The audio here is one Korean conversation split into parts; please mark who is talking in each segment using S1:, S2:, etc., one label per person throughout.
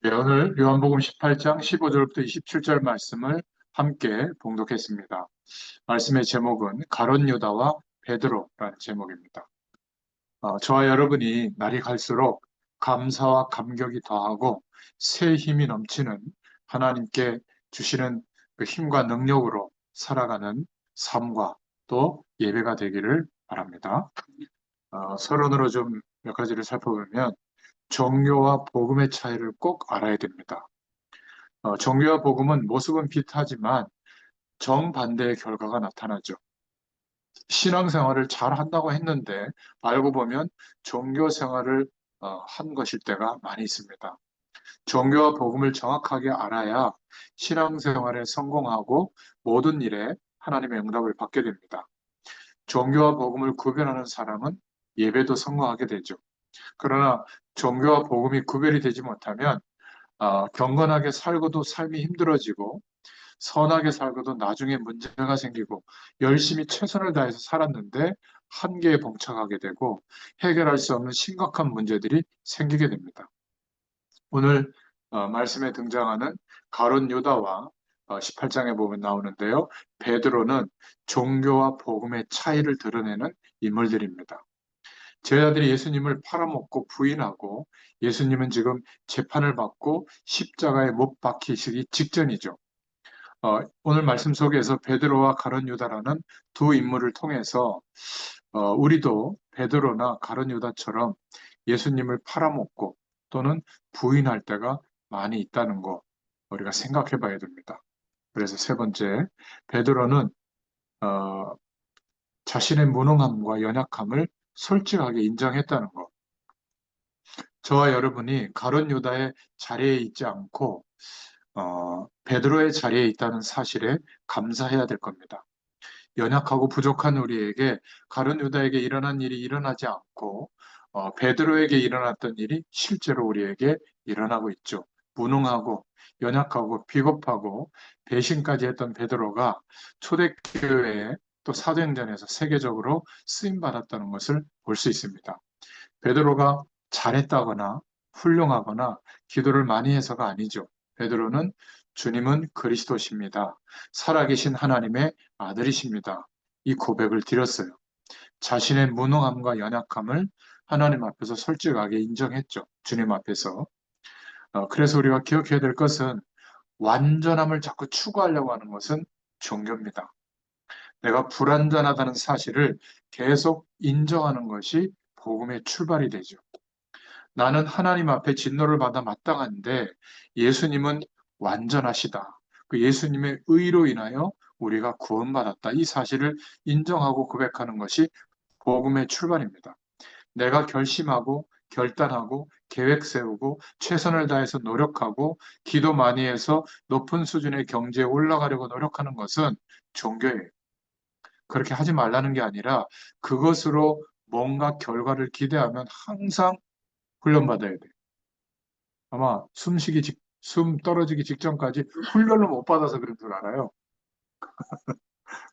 S1: 네, 오늘 요한복음 18장 15절부터 27절 말씀을 함께 봉독했습니다. 말씀의 제목은 가룟 유다와 베드로라는 제목입니다. 저와 여러분이 날이 갈수록 감사와 감격이 더하고 새 힘이 넘치는 하나님께 주시는 그 힘과 능력으로 살아가는 삶과 또 예배가 되기를 바랍니다. 서론으로 좀 몇 가지를 살펴보면 종교와 복음의 차이를 꼭 알아야 됩니다. 종교와 복음은 모습은 비슷하지만 정반대의 결과가 나타나죠. 신앙생활을 잘 한다고 했는데 알고 보면 종교 생활을 한 것일 때가 많이 있습니다. 종교와 복음을 정확하게 알아야 신앙생활에 성공하고 모든 일에 하나님의 응답을 받게 됩니다. 종교와 복음을 구별하는 사람은 예배도 성공하게 되죠. 그러나 종교와 복음이 구별이 되지 못하면 경건하게 살고도 삶이 힘들어지고 선하게 살고도 나중에 문제가 생기고 열심히 최선을 다해서 살았는데 한계에 봉착하게 되고 해결할 수 없는 심각한 문제들이 생기게 됩니다. 오늘 말씀에 등장하는 가룟 유다와 18장에 보면 나오는데요. 베드로는 종교와 복음의 차이를 드러내는 인물들입니다. 제자들이 예수님을 팔아먹고 부인하고 예수님은 지금 재판을 받고 십자가에 못 박히시기 직전이죠. 오늘 말씀 속에서 베드로와 가룟 유다라는 두 인물을 통해서 우리도 베드로나 가룟 유다처럼 예수님을 팔아먹고 또는 부인할 때가 많이 있다는 거 우리가 생각해 봐야 됩니다. 그래서 세 번째, 베드로는 어, 자신의 무능함과 연약함을 솔직하게 인정했다는 것. 저와 여러분이 가룟 유다의 자리에 있지 않고 베드로의 자리에 있다는 사실에 감사해야 될 겁니다. 연약하고 부족한 우리에게 가룟 유다에게 일어난 일이 일어나지 않고 베드로에게 일어났던 일이 실제로 우리에게 일어나고 있죠. 무능하고 연약하고 비겁하고 배신까지 했던 베드로가 초대교회에 또 사도행전에서 세계적으로 쓰임 받았다는 것을 볼 수 있습니다. 베드로가 잘했다거나 훌륭하거나 기도를 많이 해서가 아니죠. 베드로는 주님은 그리스도십니다. 살아계신 하나님의 아들이십니다. 이 고백을 드렸어요. 자신의 무능함과 연약함을 하나님 앞에서 솔직하게 인정했죠. 주님 앞에서. 그래서 우리가 기억해야 될 것은 완전함을 자꾸 추구하려고 하는 것은 종교입니다. 내가 불완전하다는 사실을 계속 인정하는 것이 복음의 출발이 되죠. 나는 하나님 앞에 진노를 받아 마땅한데 예수님은 완전하시다. 그 예수님의 의로 인하여 우리가 구원받았다. 이 사실을 인정하고 고백하는 것이 복음의 출발입니다. 내가 결심하고 결단하고 계획 세우고 최선을 다해서 노력하고 기도 많이 해서 높은 수준의 경제에 올라가려고 노력하는 것은 종교예요. 그렇게 하지 말라는 게 아니라 그것으로 뭔가 결과를 기대하면 항상 훈련받아야 돼요. 아마 숨 떨어지기 직전까지 훈련을 못 받아서 그런 줄 알아요.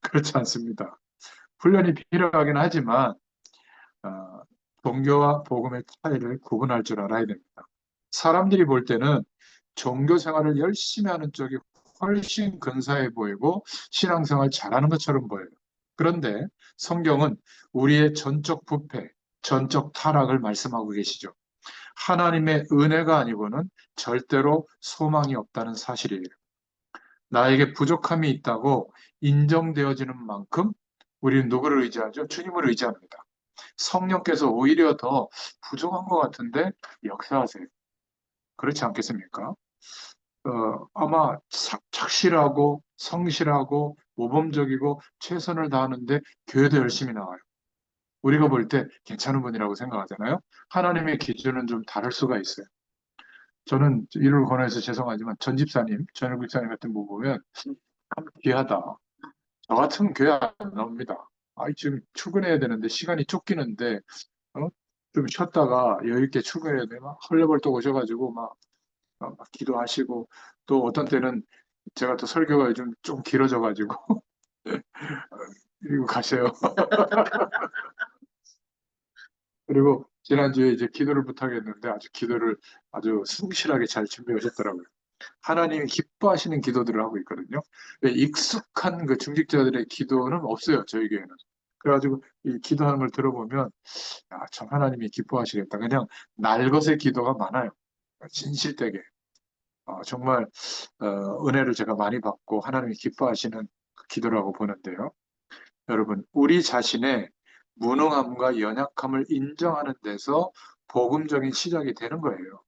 S1: 그렇지 않습니다. 훈련이 필요하긴 하지만, 어, 종교와 복음의 차이를 구분할 줄 알아야 됩니다. 사람들이 볼 때는 종교 생활을 열심히 하는 쪽이 훨씬 근사해 보이고 신앙생활 잘하는 것처럼 보여요. 그런데 성경은 우리의 전적 부패, 전적 타락을 말씀하고 계시죠. 하나님의 은혜가 아니고는 절대로 소망이 없다는 사실이에요. 나에게 부족함이 있다고 인정되어지는 만큼 우리는 누구를 의지하죠? 주님을 의지합니다. 성령께서 오히려 더 부족한 것 같은데 역사하세요. 그렇지 않겠습니까? 아마 착실하고 성실하고 모범적이고 최선을 다하는데 교회도 열심히 나와요. 우리가 볼 때 괜찮은 분이라고 생각하잖아요. 하나님의 기준은 좀 다를 수가 있어요. 저는 이를 권해서 죄송하지만 전 집사님, 전일 집사님 같은 분 보면 참 귀하다. 저 같으면 교회 안 나옵니다. 지금 출근해야 되는데 시간이 쫓기는데 어? 좀 쉬었다가 여유 있게 출근해야 돼. 막 헐레벌떡 오셔가지고 막 기도하시고 또 어떤 때는 제가 또 설교가 요즘 좀 길어져가지고 이러고 가세요. 그리고 지난주에 이제 기도를 부탁했는데 기도를 아주 성실하게 잘 준비하셨더라고요. 하나님이 기뻐하시는 기도들을 하고 있거든요. 왜 익숙한 그 중직자들의 기도는 없어요, 저희 교회는. 그래가지고 이 기도하는 걸 들어보면, 야, 참 하나님이 기뻐하시겠다. 그냥 날것의 기도가 많아요. 진실되게. 정말 은혜를 제가 많이 받고 하나님이 기뻐하시는 그 기도라고 보는데요. 여러분, 우리 자신의 무능함과 연약함을 인정하는 데서 복음적인 시작이 되는 거예요.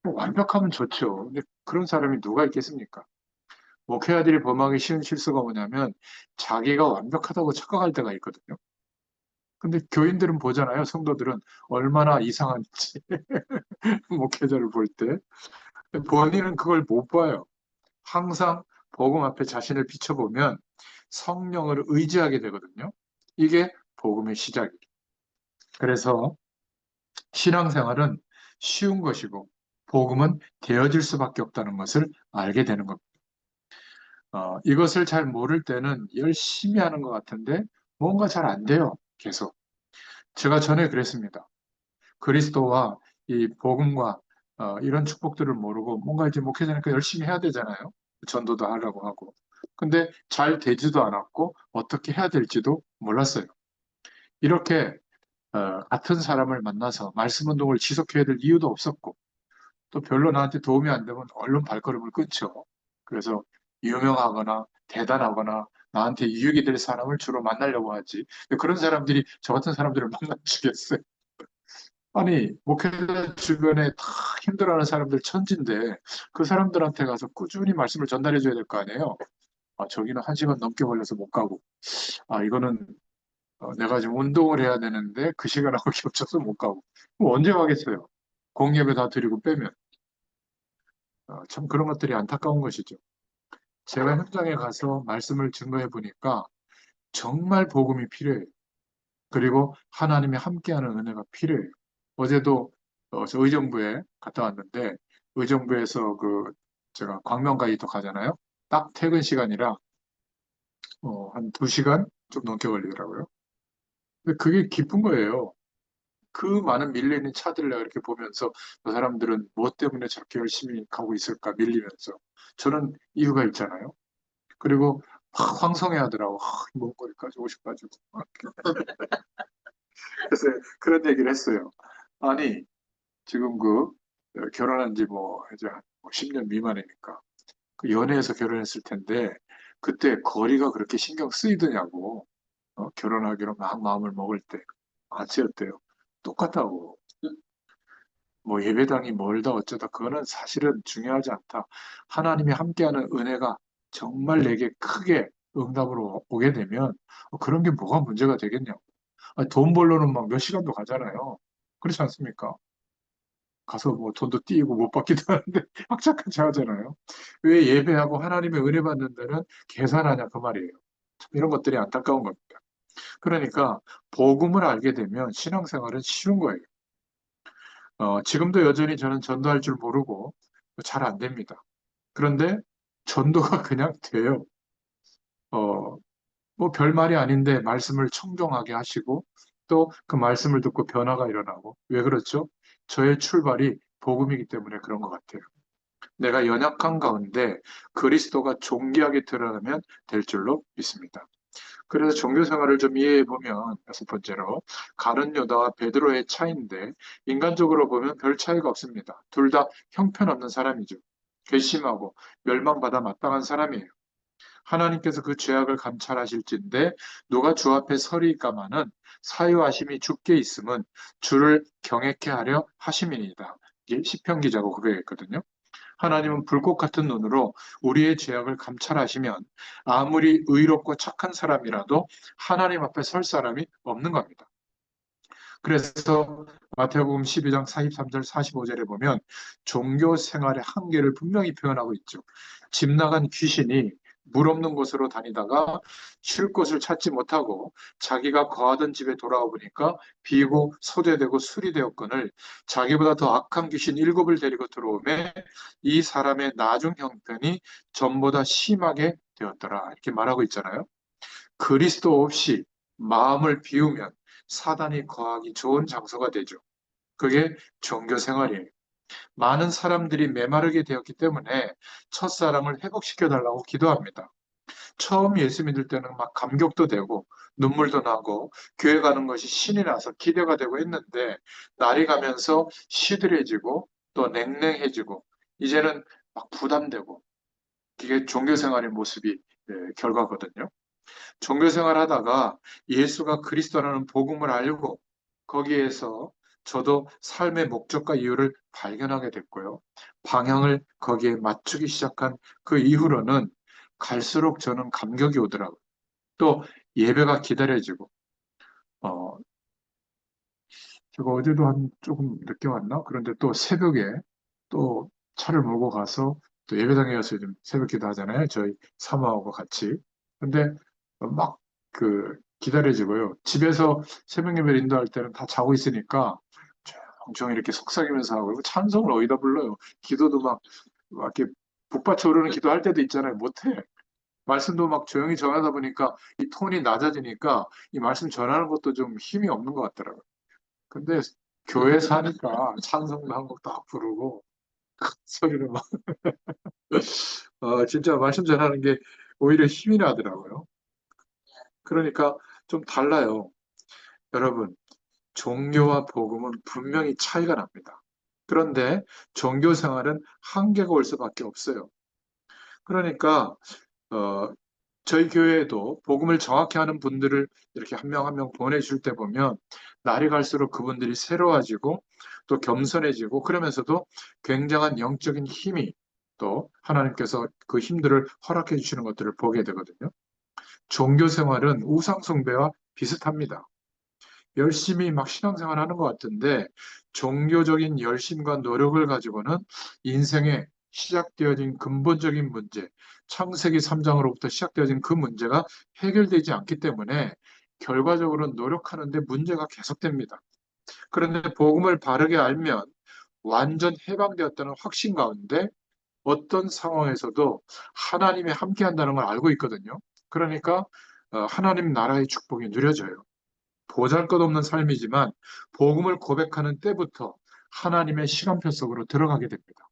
S1: 완벽하면 좋죠. 근데 그런 사람이 누가 있겠습니까? 목회자들이 범하기 쉬운 실수가 뭐냐면 자기가 완벽하다고 착각할 때가 있거든요. 근데 교인들은 보잖아요. 성도들은 얼마나 이상한지 목회자를 볼 때. 본인은 그걸 못 봐요. 항상 복음 앞에 자신을 비춰보면 성령을 의지하게 되거든요. 이게 복음의 시작이에요. 그래서 신앙생활은 쉬운 것이고 복음은 되어질 수밖에 없다는 것을 알게 되는 겁니다. 이것을 잘 모를 때는 열심히 하는 것 같은데 뭔가 잘 안 돼요. 계속. 제가 전에 그랬습니다. 그리스도와 이 복음과 이런 축복들을 모르고 뭔가 이제 목회자니까 열심히 해야 되잖아요. 전도도 하려고 하고. 근데 잘 되지도 않았고 어떻게 해야 될지도 몰랐어요. 이렇게 같은 사람을 만나서 말씀 운동을 지속해야 될 이유도 없었고 또 별로 나한테 도움이 안 되면 얼른 발걸음을 끊죠. 그래서 유명하거나 대단하거나 나한테 유익이 될 사람을 주로 만나려고 하지. 그런 사람들이 저 같은 사람들을 만나주겠어요. 아니, 목회자 주변에 다 힘들어하는 사람들 천진데 그 사람들한테 가서 꾸준히 말씀을 전달해 줘야 될 거 아니에요. 저기는 1시간 넘게 걸려서 못 가고. 이거는 내가 지금 운동을 해야 되는데 그 시간하고 겹쳐서 못 가고. 그럼 언제 가겠어요? 공예배 다 드리고 빼면. 참 그런 것들이 안타까운 것이죠. 제가 현장에 가서 말씀을 증거해 보니까 정말 복음이 필요해요. 그리고 하나님이 함께하는 은혜가 필요해요. 어제도 저 의정부에 갔다 왔는데 의정부에서 제가 광명가이도 가잖아요. 딱 퇴근 시간이라 한 2시간 좀 넘게 걸리더라고요. 근데 그게 기쁜 거예요. 그 많은 밀리는 차들을 내가 이렇게 보면서 그 사람들은 무엇 때문에 저렇게 열심히 가고 있을까 밀리면서 저는 이유가 있잖아요. 그리고 막 황송해 하더라고. 먼 거리까지 오셔가지고. 그래서 그런 얘기를 했어요. 아니, 지금 결혼한 지 이제 한 10년 미만이니까 그 연애해서 결혼했을 텐데 그때 거리가 그렇게 신경 쓰이더냐고. 결혼하기로 막 마음을 먹을 때 아치였대요. 똑같다고. 뭐 예배당이 멀다 어쩌다 그거는 사실은 중요하지 않다. 하나님이 함께하는 은혜가 정말 내게 크게 응답으로 오게 되면 그런 게 뭐가 문제가 되겠냐고. 돈 벌러는 막 몇 시간도 가잖아요. 그렇지 않습니까? 가서 뭐 돈도 띄고 못 받기도 하는데 학자까지 하잖아요. 왜 예배하고 하나님의 은혜 받는 데는 계산하냐 그 말이에요. 참 이런 것들이 안타까운 겁니다. 그러니까 복음을 알게 되면 신앙생활은 쉬운 거예요. 지금도 여전히 저는 전도할 줄 모르고 잘 안 됩니다. 그런데 전도가 그냥 돼요. 어, 뭐 별말이 아닌데 말씀을 청종하게 하시고 또 그 말씀을 듣고 변화가 일어나고 왜 그렇죠? 저의 출발이 복음이기 때문에 그런 것 같아요. 내가 연약한 가운데 그리스도가 존귀하게 드러나면 될 줄로 믿습니다. 그래서 종교 생활을 좀 이해해 보면 6번째로 가룟 유다와 베드로의 차이인데 인간적으로 보면 별 차이가 없습니다. 둘 다 형편없는 사람이죠. 괘씸하고 멸망받아 마땅한 사람이에요. 하나님께서 그 죄악을 감찰하실진데 누가 주 앞에 서리까마는 사유하심이 주께 있음은 주를 경외케 하려 하심이니이다. 이게 시편 기자가 고백했거든요. 하나님은 불꽃 같은 눈으로 우리의 죄악을 감찰하시면 아무리 의롭고 착한 사람이라도 하나님 앞에 설 사람이 없는 겁니다. 그래서 마태복음 12장 43절 45절에 보면 종교 생활의 한계를 분명히 표현하고 있죠. 집 나간 귀신이 물 없는 곳으로 다니다가 쉴 곳을 찾지 못하고 자기가 거하던 집에 돌아와 보니까 비고 소재되고 술이 되었거늘 자기보다 더 악한 귀신 7을 데리고 들어오매 이 사람의 나중 형편이 전보다 심하게 되었더라. 이렇게 말하고 있잖아요. 그리스도 없이 마음을 비우면 사단이 거하기 좋은 장소가 되죠. 그게 종교 생활이에요. 많은 사람들이 메마르게 되었기 때문에 첫사랑을 회복시켜 달라고 기도합니다. 처음 예수 믿을 때는 막 감격도 되고 눈물도 나고 교회 가는 것이 신이 나서 기대가 되고 했는데 날이 가면서 시들해지고 또 냉랭해지고 이제는 막 부담되고 이게 종교 생활의 모습이 결과거든요. 종교 생활 하다가 예수가 그리스도라는 복음을 알고 거기에서 저도 삶의 목적과 이유를 발견하게 됐고요. 방향을 거기에 맞추기 시작한 그 이후로는 갈수록 저는 감격이 오더라고요. 또 예배가 기다려지고, 어, 제가 어제도 한 조금 늦게 왔나? 그런데 또 새벽에 또 차를 몰고 가서 또 예배당에 가서 좀 새벽 기도 하잖아요. 저희 사모하고 같이. 근데 막 그 기다려지고요. 집에서 새벽 예배를 인도할 때는 다 자고 있으니까 조용히 이렇게 속삭이면서 하고 그리고 찬송을 어디다 불러요. 기도도 막 이렇게 북받쳐 오르는 기도 할 때도 있잖아요. 못해. 말씀도 막 조용히 전하다 보니까 이 톤이 낮아지니까 이 말씀 전하는 것도 좀 힘이 없는 것 같더라고요. 근데 교회에서 하니까 찬송도 한 곡 딱 부르고 소리를 막 진짜 말씀 전하는 게 오히려 힘이 나더라고요. 그러니까 좀 달라요. 여러분, 종교와 복음은 분명히 차이가 납니다. 그런데 종교 생활은 한계가 올 수밖에 없어요. 그러니까 어, 저희 교회에도 복음을 정확히 하는 분들을 이렇게 한 명 한 명 보내줄 때 보면 날이 갈수록 그분들이 새로워지고 또 겸손해지고 그러면서도 굉장한 영적인 힘이 또 하나님께서 그 힘들을 허락해 주시는 것들을 보게 되거든요. 종교 생활은 우상 숭배와 비슷합니다. 열심히 막 신앙생활 하는 것 같은데 종교적인 열심과 노력을 가지고는 인생에 시작되어진 근본적인 문제, 창세기 3장으로부터 시작되어진 그 문제가 해결되지 않기 때문에 결과적으로 노력하는데 문제가 계속됩니다. 그런데 복음을 바르게 알면 완전 해방되었다는 확신 가운데 어떤 상황에서도 하나님이 함께 한다는 걸 알고 있거든요. 그러니까 하나님 나라의 축복이 누려져요. 보잘것없는 삶이지만 복음을 고백하는 때부터 하나님의 시간표 속으로 들어가게 됩니다.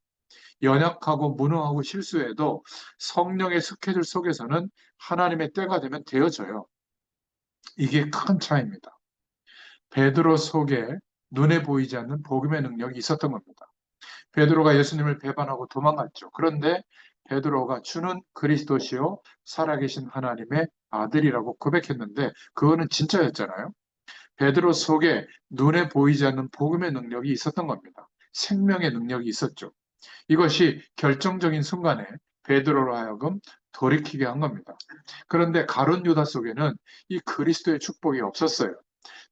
S1: 연약하고 무능하고 실수해도 성령의 스케줄 속에서는 하나님의 때가 되면 되어져요. 이게 큰 차이입니다. 베드로 속에 눈에 보이지 않는 복음의 능력이 있었던 겁니다. 베드로가 예수님을 배반하고 도망갔죠. 그런데 베드로가 주는 그리스도시요 살아계신 하나님의 아들이라고 고백했는데 그거는 진짜였잖아요. 베드로 속에 눈에 보이지 않는 복음의 능력이 있었던 겁니다. 생명의 능력이 있었죠. 이것이 결정적인 순간에 베드로로 하여금 돌이키게 한 겁니다. 그런데 가룟 유다 속에는 이 그리스도의 축복이 없었어요.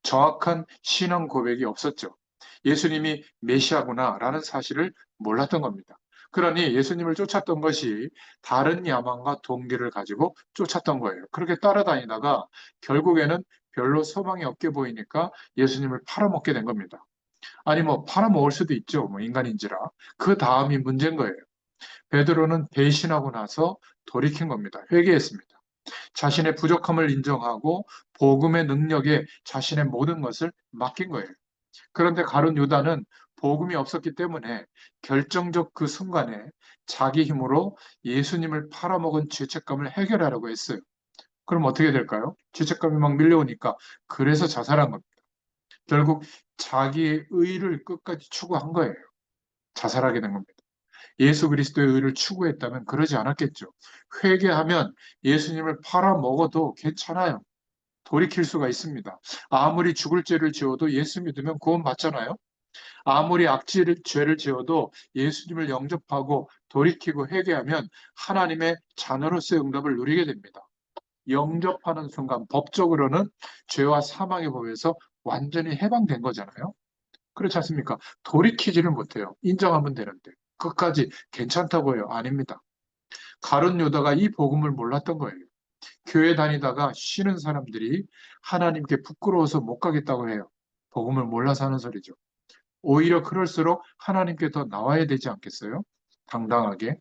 S1: 정확한 신앙 고백이 없었죠. 예수님이 메시아구나라는 사실을 몰랐던 겁니다. 그러니 예수님을 쫓았던 것이 다른 야망과 동기를 가지고 쫓았던 거예요. 그렇게 따라다니다가 결국에는 별로 소망이 없게 보이니까 예수님을 팔아먹게 된 겁니다. 아니 뭐 팔아먹을 수도 있죠. 뭐 인간인지라. 그 다음이 문제인 거예요. 베드로는 배신하고 나서 돌이킨 겁니다. 회개했습니다. 자신의 부족함을 인정하고 복음의 능력에 자신의 모든 것을 맡긴 거예요. 그런데 가룟 유다는 복음이 없었기 때문에 결정적 그 순간에 자기 힘으로 예수님을 팔아먹은 죄책감을 해결하려고 했어요. 그럼 어떻게 될까요? 죄책감이 막 밀려오니까 그래서 자살한 겁니다. 결국 자기의 의를 끝까지 추구한 거예요. 자살하게 된 겁니다. 예수 그리스도의 의를 추구했다면 그러지 않았겠죠. 회개하면 예수님을 팔아먹어도 괜찮아요. 돌이킬 수가 있습니다. 아무리 죽을 죄를 지어도 예수 믿으면 구원 받잖아요. 아무리 죄를 지어도 예수님을 영접하고 돌이키고 회개하면 하나님의 자녀로서의 응답을 누리게 됩니다. 영접하는 순간 법적으로는 죄와 사망의 법에서 완전히 해방된 거잖아요. 그렇지 않습니까? 돌이키지를 못해요. 인정하면 되는데. 끝까지 괜찮다고 해요. 아닙니다. 가룟 유다가 이 복음을 몰랐던 거예요. 교회 다니다가 쉬는 사람들이 하나님께 부끄러워서 못 가겠다고 해요. 복음을 몰라서 하는 소리죠. 오히려 그럴수록 하나님께 더 나와야 되지 않겠어요? 당당하게.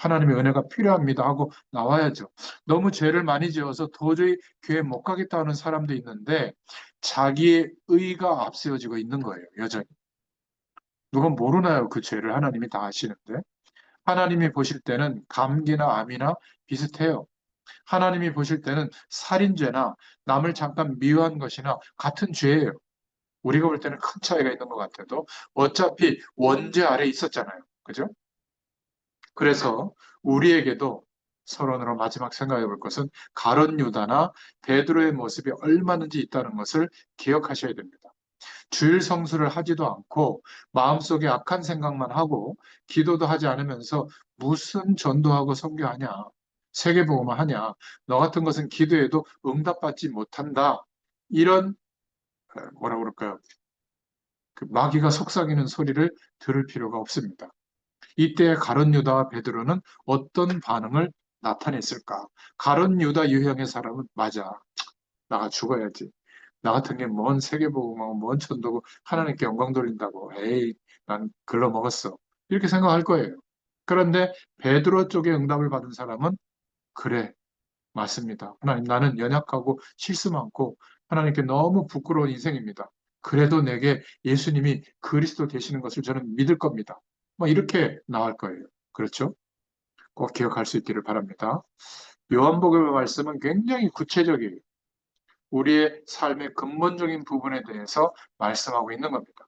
S1: 하나님의 은혜가 필요합니다 하고 나와야죠. 너무 죄를 많이 지어서 도저히 교회 못 가겠다 하는 사람도 있는데 자기의 의가 앞세워지고 있는 거예요, 여전히. 누가 모르나요? 그 죄를 하나님이 다 아시는데. 하나님이 보실 때는 감기나 암이나 비슷해요. 하나님이 보실 때는 살인죄나 남을 잠깐 미워한 것이나 같은 죄예요. 우리가 볼 때는 큰 차이가 있는 것 같아도 어차피 원죄 아래 있었잖아요. 그죠? 그래서 우리에게도 서론으로 마지막 생각해 볼 것은 가룟 유다나 베드로의 모습이 얼마든지 있다는 것을 기억하셔야 됩니다. 주일 성수를 하지도 않고 마음속에 악한 생각만 하고 기도도 하지 않으면서 무슨 전도하고 선교하냐? 세계복음을 하냐? 너 같은 것은 기도해도 응답받지 못한다. 이런 뭐라 그럴까요? 그 마귀가 속삭이는 소리를 들을 필요가 없습니다. 이때 가룟 유다와 베드로는 어떤 반응을 나타냈을까? 가룟 유다 유형의 사람은 맞아. 나가 죽어야지. 나 같은 게 뭔 세계복음하고 뭔 천도고 하나님께 영광 돌린다고. 에이, 난 글러 먹었어. 이렇게 생각할 거예요. 그런데 베드로 쪽에 응답을 받은 사람은 그래, 맞습니다. 하나님, 나는 연약하고 실수 많고 하나님께 너무 부끄러운 인생입니다. 그래도 내게 예수님이 그리스도 되시는 것을 저는 믿을 겁니다. 뭐 이렇게 나올 거예요. 그렇죠? 꼭 기억할 수 있기를 바랍니다. 요한복음의 말씀은 굉장히 구체적이에요. 우리의 삶의 근본적인 부분에 대해서 말씀하고 있는 겁니다.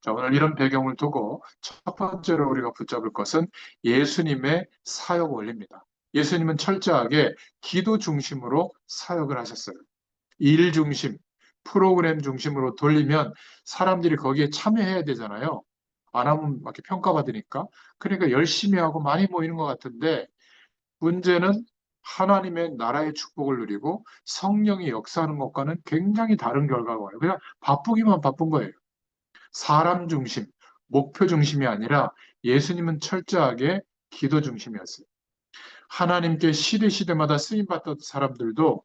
S1: 자, 오늘 이런 배경을 두고 첫 번째로 우리가 붙잡을 것은 예수님의 사역 원리입니다. 예수님은 철저하게 기도 중심으로 사역을 하셨어요. 일 중심, 프로그램 중심으로 돌리면 사람들이 거기에 참여해야 되잖아요. 안 하면 막 이렇게 평가받으니까. 그러니까 열심히 하고 많이 모이는 것 같은데 문제는 하나님의 나라의 축복을 누리고 성령이 역사하는 것과는 굉장히 다른 결과가 와요. 그냥 바쁘기만 바쁜 거예요. 사람 중심, 목표 중심이 아니라 예수님은 철저하게 기도 중심이었어요. 하나님께 시대 시대마다 쓰임받던 사람들도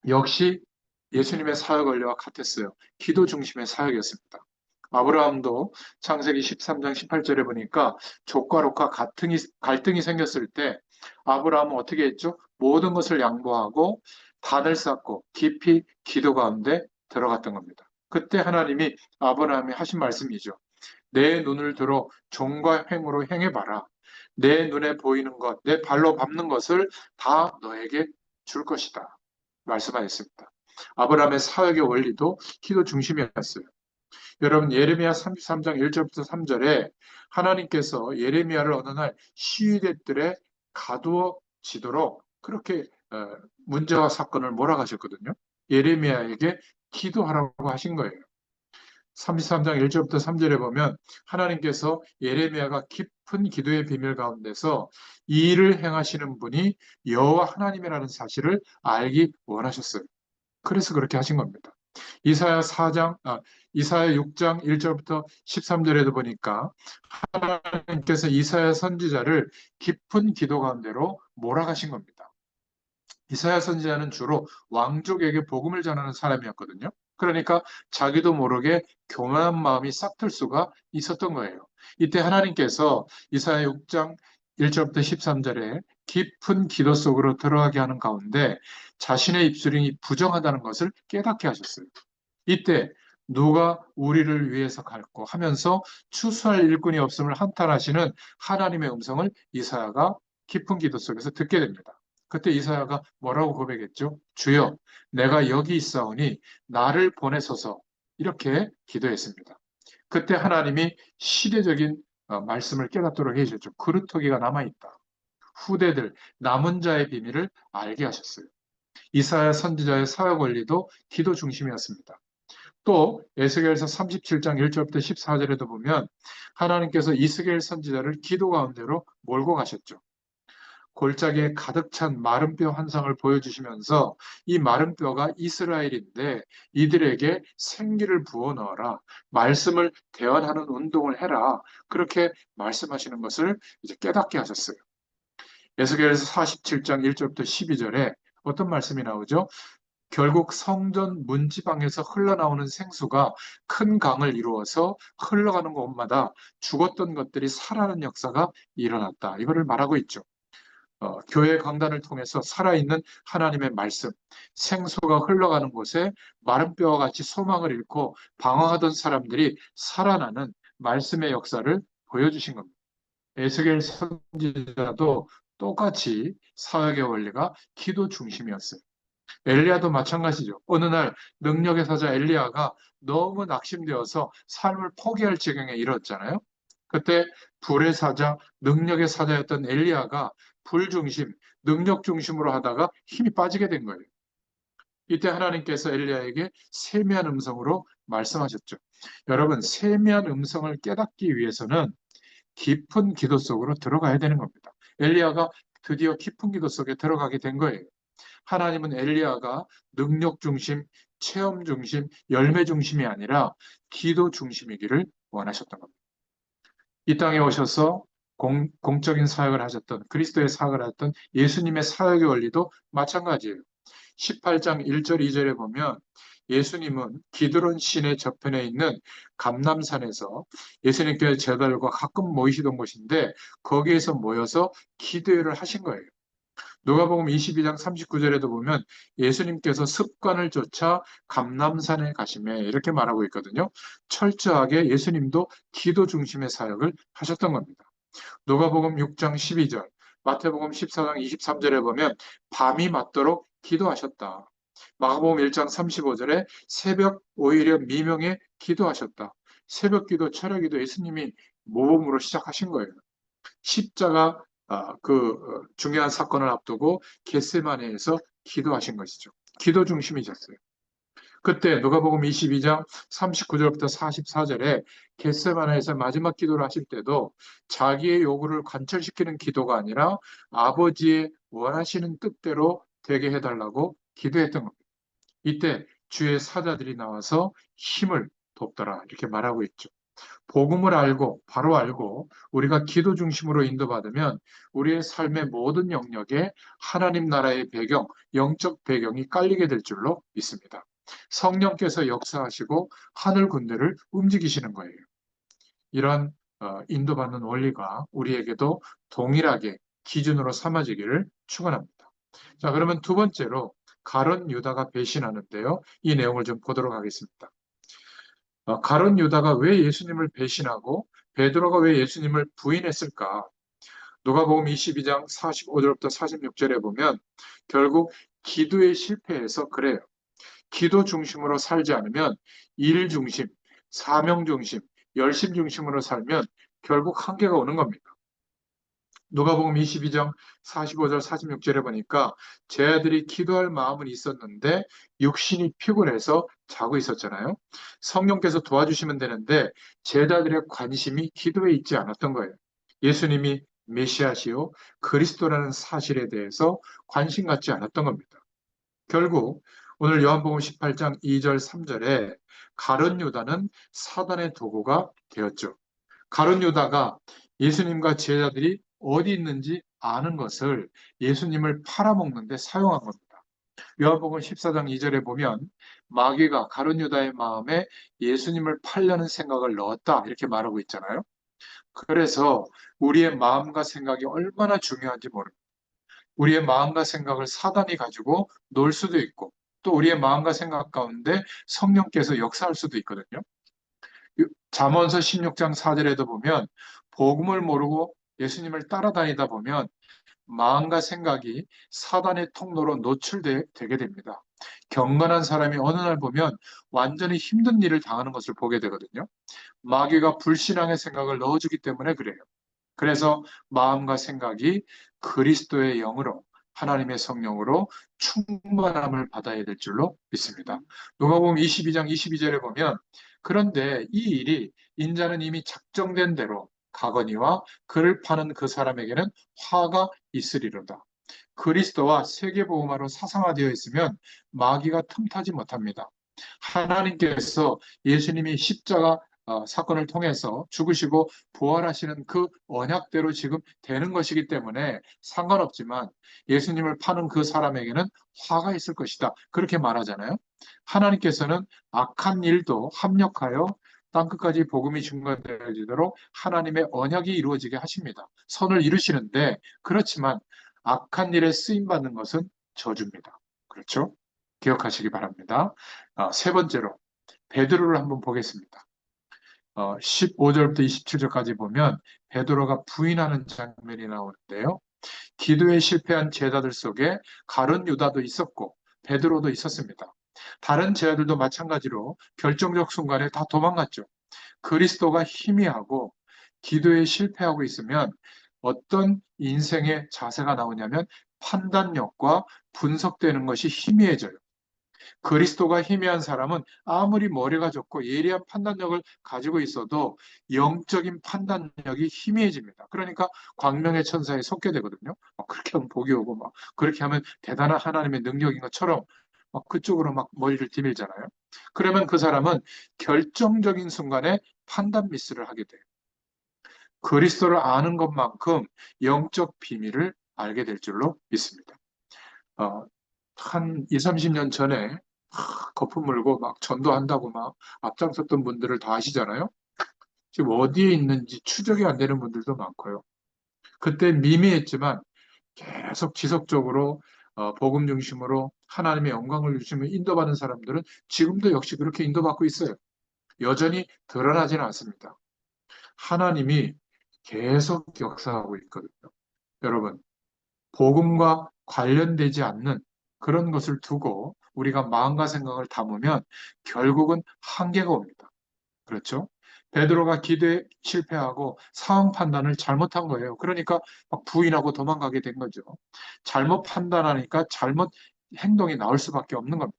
S1: 역시 예수님의 사역 원리와 같았어요. 기도 중심의 사역이었습니다. 아브라함도 창세기 13장 18절에 보니까 조카록과 갈등이 생겼을 때 아브라함은 어떻게 했죠? 모든 것을 양보하고 단을 쌓고 깊이 기도 가운데 들어갔던 겁니다. 그때 하나님이 아브라함이 하신 말씀이죠. 내 눈을 들어 종과 행으로 행해봐라. 내 눈에 보이는 것, 내 발로 밟는 것을 다 너에게 줄 것이다. 말씀하셨습니다. 아브라함의 사역의 원리도 기도 중심이었어요. 여러분 예레미야 33장 1절부터 3절에 하나님께서 예레미야를 어느 날 시위대 뜰에 가두어지도록 그렇게 문제와 사건을 몰아가셨거든요. 예레미야에게 기도하라고 하신 거예요. 33장 1절부터 3절에 보면 하나님께서 예레미야가 깊은 기도의 비밀 가운데서 이 일을 행하시는 분이 여호와 하나님이라는 사실을 알기 원하셨어요. 그래서 그렇게 하신 겁니다. 이사야 6장 1절부터 13절에도 보니까 하나님께서 이사야 선지자를 깊은 기도 가운데로 몰아가신 겁니다. 이사야 선지자는 주로 왕족에게 복음을 전하는 사람이었거든요. 그러니까 자기도 모르게 교만한 마음이 싹틀 수가 있었던 거예요. 이때 하나님께서 이사야 6장 1절부터 13절에 깊은 기도 속으로 들어가게 하는 가운데 자신의 입술이 부정하다는 것을 깨닫게 하셨어요. 이때 누가 우리를 위해서 갈고 하면서 추수할 일꾼이 없음을 한탄하시는 하나님의 음성을 이사야가 깊은 기도 속에서 듣게 됩니다. 그때 이사야가 뭐라고 고백했죠? 주여, 내가 여기 있사오니 나를 보내소서. 이렇게 기도했습니다. 그때 하나님이 시대적인 말씀을 깨닫도록 해주셨죠. 그루터기가 남아있다. 후대들, 남은 자의 비밀을 알게 하셨어요. 이사야 선지자의 사역 원리도 기도 중심이었습니다. 또 에스겔서 37장 1절부터 14절에도 보면 하나님께서 이스겔 선지자를 기도 가운데로 몰고 가셨죠. 골짜기에 가득 찬 마른 뼈 환상을 보여주시면서 이 마른 뼈가 이스라엘인데 이들에게 생기를 부어 넣어라. 말씀을 대언하는 운동을 해라. 그렇게 말씀하시는 것을 이제 깨닫게 하셨어요. 에스겔서 47장 1절부터 12절에 어떤 말씀이 나오죠? 결국 성전 문지방에서 흘러나오는 생수가 큰 강을 이루어서 흘러가는 곳마다 죽었던 것들이 살아나는 역사가 일어났다. 이거를 말하고 있죠. 교회 강단을 통해서 살아있는 하나님의 말씀, 생수가 흘러가는 곳에 마른 뼈와 같이 소망을 잃고 방황하던 사람들이 살아나는 말씀의 역사를 보여주신 겁니다. 에스겔 선지자도 똑같이 사역의 원리가 기도 중심이었어요. 엘리야도 마찬가지죠. 어느 날 능력의 사자 엘리야가 너무 낙심되어서 삶을 포기할 지경에 이르렀잖아요. 그때 불의 사자, 능력의 사자였던 엘리야가 불 중심, 능력 중심으로 하다가 힘이 빠지게 된 거예요. 이때 하나님께서 엘리야에게 세미한 음성으로 말씀하셨죠. 여러분, 세미한 음성을 깨닫기 위해서는 깊은 기도 속으로 들어가야 되는 겁니다. 엘리야가 드디어 깊은 기도 속에 들어가게 된 거예요. 하나님은 엘리야가 능력 중심, 체험 중심, 열매 중심이 아니라 기도 중심이기를 원하셨던 겁니다. 이 땅에 오셔서 공적인 사역을 하셨던, 그리스도의 사역을 하셨던 예수님의 사역의 원리도 마찬가지예요. 18장 1절 2절에 보면 예수님은 기드론 시내 저편에 있는 감람산에서 예수님께서 제자들과 가끔 모이시던 곳인데 거기에서 모여서 기도회를 하신 거예요. 누가복음 22장 39절에도 보면 예수님께서 습관을 쫓아 감람산에 가시매 이렇게 말하고 있거든요. 철저하게 예수님도 기도 중심의 사역을 하셨던 겁니다. 누가복음 6장 12절, 마태복음 14장 23절에 보면 밤이 맞도록 기도하셨다. 마가복음 1장 35절에 새벽 오히려 미명에 기도하셨다. 새벽 기도, 철야 기도 예수님이 모범으로 시작하신 거예요. 십자가 중요한 사건을 앞두고 겟세마네에서 기도하신 것이죠. 기도 중심이셨어요. 그때 누가복음 22장 39절부터 44절에 겟세마네에서 마지막 기도를 하실 때도 자기의 요구를 관철시키는 기도가 아니라 아버지의 원하시는 뜻대로 되게 해달라고 기도했던 겁니다. 이때 주의 사자들이 나와서 힘을 돕더라 이렇게 말하고 있죠. 복음을 알고 바로 알고 우리가 기도 중심으로 인도받으면 우리의 삶의 모든 영역에 하나님 나라의 배경, 영적 배경이 깔리게 될 줄로 믿습니다. 성령께서 역사하시고 하늘 군대를 움직이시는 거예요. 이런 인도받는 원리가 우리에게도 동일하게 기준으로 삼아지기를 축원합니다. 자, 그러면 두 번째로 가룟 유다가 배신하는데요. 이 내용을 좀 보도록 하겠습니다. 가룟 유다가 왜 예수님을 배신하고 베드로가 왜 예수님을 부인했을까? 누가복음 22장 45절부터 46절에 보면 결국 기도에 실패해서 그래요. 기도 중심으로 살지 않으면 일 중심, 사명 중심, 열심 중심으로 살면 결국 한계가 오는 겁니다. 누가복음 22장 45절 46절에 보니까 제 아들이 기도할 마음은 있었는데 육신이 피곤해서 자고 있었잖아요. 성령께서 도와주시면 되는데 제자들의 관심이 기도에 있지 않았던 거예요. 예수님이 메시아시요 그리스도라는 사실에 대해서 관심 갖지 않았던 겁니다. 결국 오늘 요한복음 18장 2절 3절에 가룟 유다는 사단의 도구가 되었죠. 가룟 유다가 예수님과 제자들이 어디 있는지 아는 것을 예수님을 팔아먹는 데 사용한 겁니다. 요한복음 14장 2절에 보면 마귀가 가룟 유다의 마음에 예수님을 팔려는 생각을 넣었다 이렇게 말하고 있잖아요. 그래서 우리의 마음과 생각이 얼마나 중요한지 모릅니다. 우리의 마음과 생각을 사단이 가지고 놀 수도 있고 또 우리의 마음과 생각 가운데 성령께서 역사할 수도 있거든요. 잠언서 16장 4절에도 보면 복음을 모르고 예수님을 따라다니다 보면 마음과 생각이 사단의 통로로 노출되게 됩니다. 경건한 사람이 어느 날 보면 완전히 힘든 일을 당하는 것을 보게 되거든요. 마귀가 불신앙의 생각을 넣어주기 때문에 그래요. 그래서 마음과 생각이 그리스도의 영으로 하나님의 성령으로 충만함을 받아야 될 줄로 믿습니다. 누가복음 22장 22절에 보면 그런데 이 일이 인자는 이미 작정된 대로 가거니와 그를 파는 그 사람에게는 화가 있으리로다. 그리스도와 세계복음화로 사상화되어 있으면 마귀가 틈타지 못합니다. 하나님께서 예수님이 십자가 사건을 통해서 죽으시고 부활하시는 그 언약대로 지금 되는 것이기 때문에 상관없지만 예수님을 파는 그 사람에게는 화가 있을 것이다. 그렇게 말하잖아요. 하나님께서는 악한 일도 합력하여 땅끝까지 복음이 증거되어지도록 하나님의 언약이 이루어지게 하십니다. 선을 이루시는데 그렇지만 악한 일에 쓰임받는 것은 저주입니다. 그렇죠? 기억하시기 바랍니다. 세 번째로 베드로를 한번 보겠습니다. 15절부터 27절까지 보면 베드로가 부인하는 장면이 나오는데요. 기도에 실패한 제자들 속에 가룟 유다도 있었고 베드로도 있었습니다. 다른 제자들도 마찬가지로 결정적 순간에 다 도망갔죠. 그리스도가 희미하고 기도에 실패하고 있으면 어떤 인생의 자세가 나오냐면 판단력과 분석되는 것이 희미해져요. 그리스도가 희미한 사람은 아무리 머리가 좋고 예리한 판단력을 가지고 있어도 영적인 판단력이 희미해집니다. 그러니까 광명의 천사에 속게 되거든요. 그렇게 하면 복이 오고 막 그렇게 하면 대단한 하나님의 능력인 것처럼 막 그쪽으로 막 머리를 디밀잖아요. 그러면 그 사람은 결정적인 순간에 판단 미스를 하게 돼요. 그리스도를 아는 것만큼 영적 비밀을 알게 될 줄로 믿습니다. 어, 한 2, 30년 전에 거품 물고 막 전도한다고 막 앞장섰던 분들을 다 아시잖아요. 지금 어디에 있는지 추적이 안 되는 분들도 많고요. 그때 미미했지만 계속 지속적으로 복음 중심으로 하나님의 영광을 주시며 인도받는 사람들은 지금도 역시 그렇게 인도받고 있어요. 여전히 드러나지는 않습니다. 하나님이 계속 역사하고 있거든요. 여러분, 복음과 관련되지 않는 그런 것을 두고 우리가 마음과 생각을 담으면 결국은 한계가 옵니다. 그렇죠? 베드로가 기도에 실패하고 상황 판단을 잘못한 거예요. 그러니까 막 부인하고 도망가게 된 거죠. 잘못 판단하니까 잘못 행동이 나올 수밖에 없는 겁니다.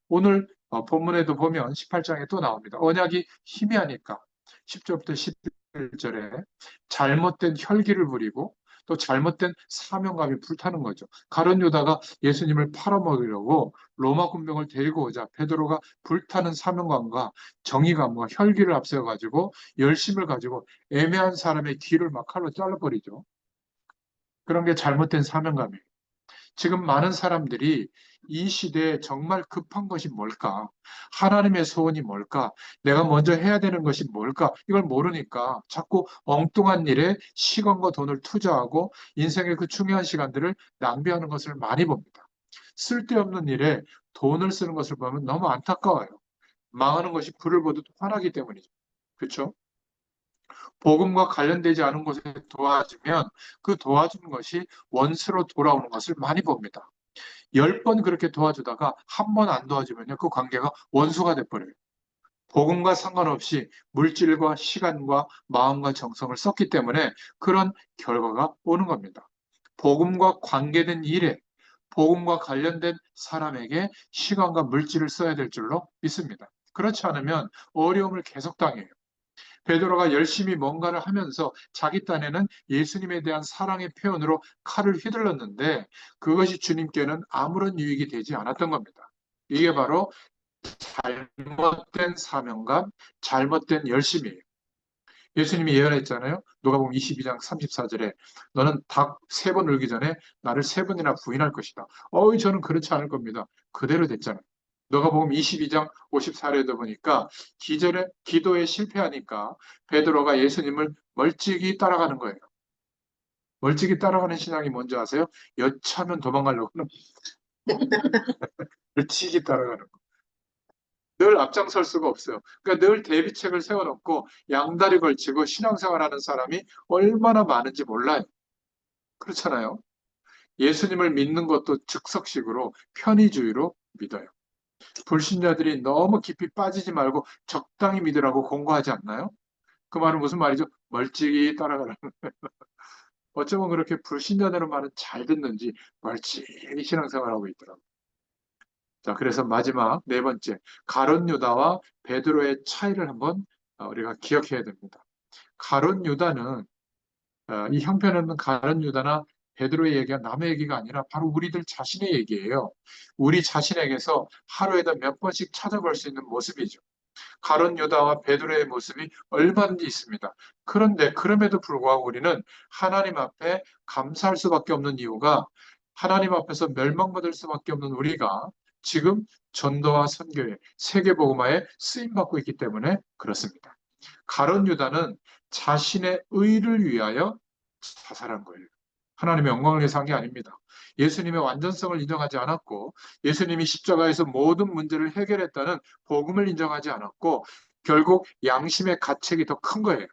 S1: 오늘 본문에도 보면 18장에 또 나옵니다. 언약이 희미하니까 10절부터 11절에 잘못된 혈기를 부리고 또 잘못된 사명감이 불타는 거죠. 가룟 유다가 예수님을 팔아먹으려고 로마 군병을 데리고 오자 베드로가 불타는 사명감과 정의감과 혈기를 앞세워 가지고 열심을 가지고 애매한 사람의 귀를 막 칼로 잘라버리죠. 그런 게 잘못된 사명감이에요. 지금 많은 사람들이 이 시대에 정말 급한 것이 뭘까? 하나님의 소원이 뭘까? 내가 먼저 해야 되는 것이 뭘까? 이걸 모르니까 자꾸 엉뚱한 일에 시간과 돈을 투자하고 인생의 그 중요한 시간들을 낭비하는 것을 많이 봅니다. 쓸데없는 일에 돈을 쓰는 것을 보면 너무 안타까워요. 망하는 것이 불을 보듯 환하기 때문이죠. 그렇죠? 복음과 관련되지 않은 곳에 도와주면 그 도와준 것이 원수로 돌아오는 것을 많이 봅니다. 10번 그렇게 도와주다가 한 번 안 도와주면요, 그 관계가 원수가 돼버려요. 복음과 상관없이 물질과 시간과 마음과 정성을 썼기 때문에 그런 결과가 오는 겁니다. 복음과 관계된 일에, 복음과 관련된 사람에게 시간과 물질을 써야 될 줄로 믿습니다. 그렇지 않으면 어려움을 계속 당해요. 베드로가 열심히 뭔가를 하면서 자기 딴에는 예수님에 대한 사랑의 표현으로 칼을 휘둘렀는데 그것이 주님께는 아무런 유익이 되지 않았던 겁니다. 이게 바로 잘못된 사명감, 잘못된 열심이에요. 예수님이 예언했잖아요. 누가복음 22장 34절에 너는 닭 세 번 울기 전에 나를 세 번이나 부인할 것이다. 저는 그렇지 않을 겁니다. 그대로 됐잖아요. 누가복음 22장 54절에도 보니까 기도에 실패하니까 베드로가 예수님을 멀찍이 따라가는 거예요. 멀찍이 따라가는 신앙이 뭔지 아세요? 여차하면 도망가려고 하는 멀찍이 따라가는 거예요. 늘 앞장설 수가 없어요. 그러니까 늘 대비책을 세워놓고 양다리 걸치고 신앙생활하는 사람이 얼마나 많은지 몰라요. 그렇잖아요. 예수님을 믿는 것도 즉석식으로 편의주의로 믿어요. 불신자들이 너무 깊이 빠지지 말고 적당히 믿으라고 공고하지 않나요? 그 말은 무슨 말이죠? 멀찍이 따라가라는. 어쩌면 그렇게 불신자들의 말은 잘 듣는지 멀찍이 신앙생활하고 있더라고요. 자, 그래서 마지막 네 번째, 가룟 유다와 베드로의 차이를 한번 우리가 기억해야 됩니다. 가룟 유다는 이 형편없는 가룟 유다나 베드로의 얘기가 남의 얘기가 아니라 바로 우리들 자신의 얘기예요. 우리 자신에게서 하루에도 몇 번씩 찾아볼 수 있는 모습이죠. 가룟 유다와 베드로의 모습이 얼마든지 있습니다. 그런데 그럼에도 불구하고 우리는 하나님 앞에 감사할 수밖에 없는 이유가 하나님 앞에서 멸망받을 수밖에 없는 우리가 지금 전도와 선교에 세계복음화에 쓰임받고 있기 때문에 그렇습니다. 가룟 유다는 자신의 의를 위하여 자살한 거예요. 하나님의 영광을 위해서 한 게 아닙니다. 예수님의 완전성을 인정하지 않았고 예수님이 십자가에서 모든 문제를 해결했다는 복음을 인정하지 않았고 결국 양심의 가책이 더 큰 거예요.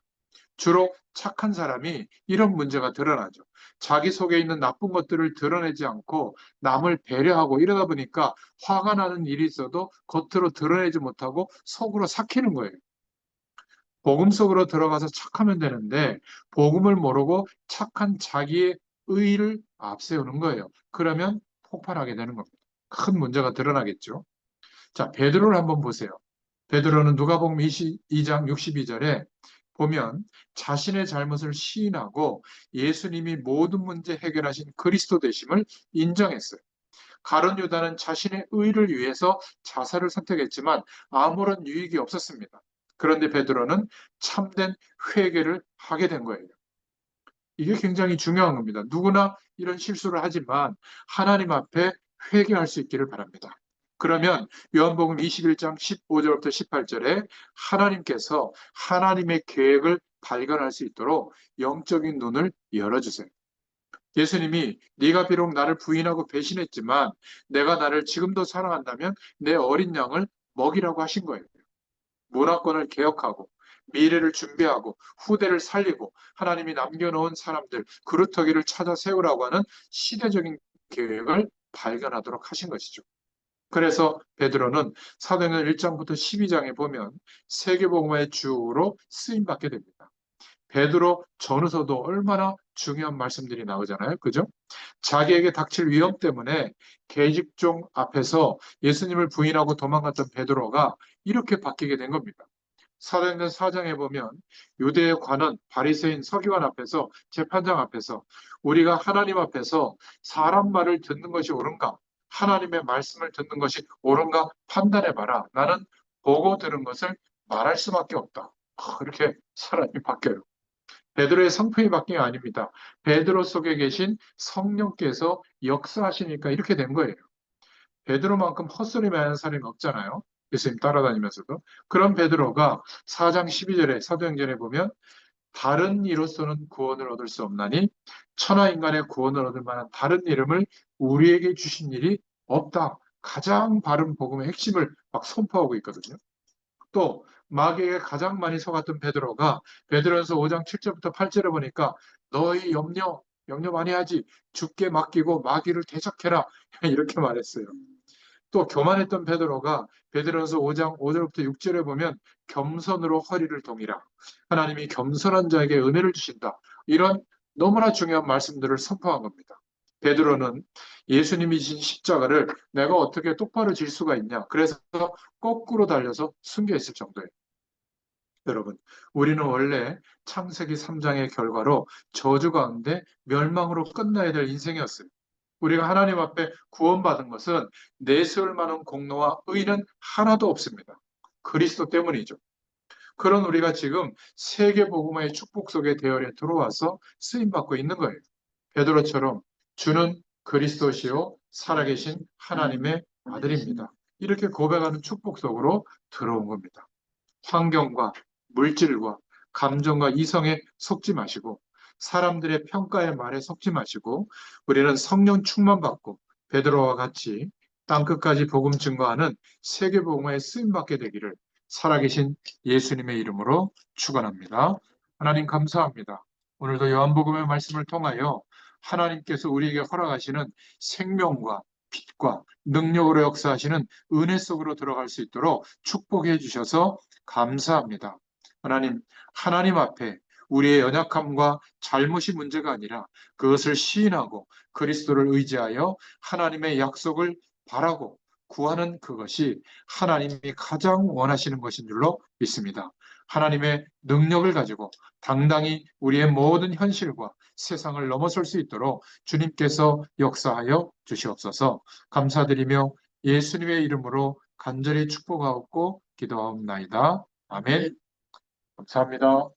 S1: 주로 착한 사람이 이런 문제가 드러나죠. 자기 속에 있는 나쁜 것들을 드러내지 않고 남을 배려하고 이러다 보니까 화가 나는 일이 있어도 겉으로 드러내지 못하고 속으로 삭히는 거예요. 복음 속으로 들어가서 착하면 되는데 복음을 모르고 착한 자기의 의를 앞세우는 거예요. 그러면 폭발하게 되는 겁니다. 큰 문제가 드러나겠죠. 자, 베드로를 한번 보세요. 베드로는 누가복음 22장 62절에 보면 자신의 잘못을 시인하고 예수님이 모든 문제 해결하신 그리스도 되심을 인정했어요. 가룟 유다는 자신의 의를 위해서 자살을 선택했지만 아무런 유익이 없었습니다. 그런데 베드로는 참된 회개를 하게 된 거예요. 이게 굉장히 중요한 겁니다. 누구나 이런 실수를 하지만 하나님 앞에 회개할 수 있기를 바랍니다. 그러면 요한복음 21장 15절부터 18절에 하나님께서 하나님의 계획을 발견할 수 있도록 영적인 눈을 열어주세요. 예수님이 네가 비록 나를 부인하고 배신했지만 내가 나를 지금도 사랑한다면 내 어린 양을 먹이라고 하신 거예요. 문화권을 개혁하고 미래를 준비하고 후대를 살리고 하나님이 남겨놓은 사람들 그루터기를 찾아 세우라고 하는 시대적인 계획을 발견하도록 하신 것이죠. 그래서 베드로는 사도행전 1장부터 12장에 보면 세계복음화의 주로 쓰임받게 됩니다. 베드로 전후서도 얼마나 중요한 말씀들이 나오잖아요. 그죠? 자기에게 닥칠 위험 때문에 계집종 앞에서 예수님을 부인하고 도망갔던 베드로가 이렇게 바뀌게 된 겁니다. 사도행전 4장에 보면 유대의 관원, 바리새인, 서기관 앞에서 재판장 앞에서 우리가 하나님 앞에서 사람 말을 듣는 것이 옳은가? 하나님의 말씀을 듣는 것이 옳은가? 판단해봐라. 나는 보고 들은 것을 말할 수밖에 없다. 이렇게 사람이 바뀌어요. 베드로의 성품이 바뀐 게 아닙니다. 베드로 속에 계신 성령께서 역사하시니까 이렇게 된 거예요. 베드로만큼 헛소리 많은 사람이 없잖아요. 예수님 따라다니면서도. 그런 베드로가 4장 12절에 사도행전에 보면 다른 이로서는 구원을 얻을 수 없나니 천하 인간의 구원을 얻을 만한 다른 이름을 우리에게 주신 일이 없다. 가장 바른 복음의 핵심을 막 선포하고 있거든요. 또 마귀에게 가장 많이 속았던 베드로가 베드로전서 5장 7절부터 8절에 보니까 너희 염려 많이 하지 주께 맡기고 마귀를 대적해라 이렇게 말했어요. 또 교만했던 베드로가 베드로전서 5장 5절부터 6절에 보면 겸손으로 허리를 동이라 하나님이 겸손한 자에게 은혜를 주신다. 이런 너무나 중요한 말씀들을 선포한 겁니다. 베드로는 예수님이 진 십자가를 내가 어떻게 똑바로 질 수가 있냐. 그래서 거꾸로 달려서 순교했을 정도예요. 여러분, 우리는 원래 창세기 3장의 결과로 저주 가운데 멸망으로 끝나야 될 인생이었어요. 우리가 하나님 앞에 구원받은 것은 내세울 만한 공로와 의는 하나도 없습니다. 그리스도 때문이죠. 그런 우리가 지금 세계복음화의 축복 속의 대열에 들어와서 쓰임받고 있는 거예요. 베드로처럼 주는 그리스도시요 살아계신 하나님의 아들입니다. 이렇게 고백하는 축복 속으로 들어온 겁니다. 환경과 물질과 감정과 이성에 속지 마시고 사람들의 평가의 말에 속지 마시고 우리는 성령 충만받고 베드로와 같이 땅끝까지 복음 증거하는 세계복음화에 쓰임받게 되기를 살아계신 예수님의 이름으로 축원합니다. 하나님 감사합니다. 오늘도 요한복음의 말씀을 통하여 하나님께서 우리에게 허락하시는 생명과 빛과 능력으로 역사하시는 은혜 속으로 들어갈 수 있도록 축복해 주셔서 감사합니다. 하나님 앞에 우리의 연약함과 잘못이 문제가 아니라 그것을 시인하고 그리스도를 의지하여 하나님의 약속을 바라고 구하는 그것이 하나님이 가장 원하시는 것인 줄로 믿습니다. 하나님의 능력을 가지고 당당히 우리의 모든 현실과 세상을 넘어설 수 있도록 주님께서 역사하여 주시옵소서. 감사드리며 예수님의 이름으로 간절히 축복하옵고 기도하옵나이다. 아멘. 감사합니다.